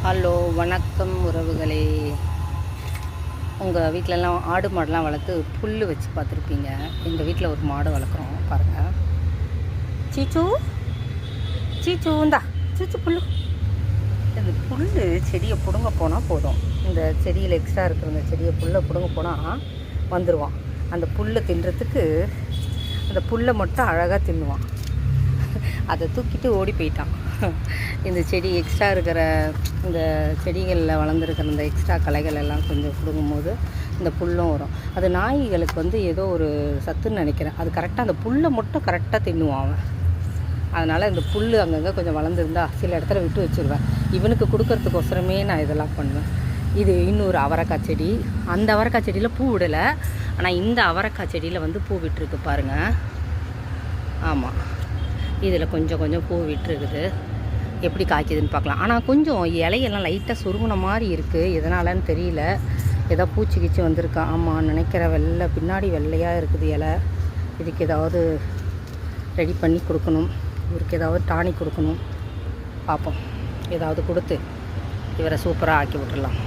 Hello, வணக்கம் உறவுகளே. உங்கள் வீட்டிலலாம் ஆடு மாடெலாம் வளர்த்து புல் வச்சு பார்த்துருப்பீங்க. எங்கள் வீட்டில் ஒரு மாடு வளர்க்குறோம் பாருங்கள். சீச்சு சீச்சுந்தா சீச்சு புல். இந்த புல் செடியை பிடுங்க போனால் போதும். இந்த செடியில் எக்ஸ்ட்ரா இருக்கிற இந்த செடியை புல்லை பிடுங்க போனால் வந்துடுவான். அந்த புல்லை தின்றதுக்கு அந்த புல்லை மட்டும் அழகாக தின்னுவான். அதை தூக்கிட்டு ஓடி போயிட்டான். இந்த செடி எக்ஸ்ட்ரா இருக்கிற இந்த செடிகளில் வளர்ந்துருக்கிற இந்த எக்ஸ்ட்ரா களைகள் எல்லாம் கொஞ்சம் பிடுங்கும்போது இந்த புல்லும் வரும். அது நாய்களுக்கு ஏதோ ஒரு சத்துன்னு நினைக்கிறேன். அது கரெக்டாக அந்த புல்லை மட்டும் கரெக்டாக தின்னுவான் அவன். அதனால் இந்த புல் அங்கங்கே கொஞ்சம் வளர்ந்துருந்தா சில இடத்துல விட்டு வச்சுருவேன். இவனுக்கு கொடுக்கறதுக்கோசரமே நான் இதெல்லாம் பண்ணுவேன். இது இன்னொரு அவரைக்காய் செடி. அந்த அவரைக்காய் செடியில் பூ விடலை, ஆனால் இந்த அவரைக்காய் செடியில் பூ விட்டுருக்கு பாருங்கள். ஆமாம், இதில் கொஞ்சம் கொஞ்சம் பூ விட்டுருக்குது. எப்படி காய்க்குதுன்னு பார்க்கலாம். ஆனால் கொஞ்சம் இலையெல்லாம் லைட்டாக சுருங்கின மாதிரி இருக்குது. எதனாலன்னு தெரியல. ஏதோ பூச்சி கீச்சி வந்திருக்கா. ஆமாம் நினைக்கிற பின்னாடி வெள்ளையாக இருக்குது இலை. இதுக்கு ஏதாவது ரெடி பண்ணி கொடுக்கணும். இவருக்கு ஏதாவது டானிக் கொடுக்கணும். பார்ப்போம், ஏதாவது கொடுத்து இவரை சூப்பராக ஆக்கி விட்டுடலாம்.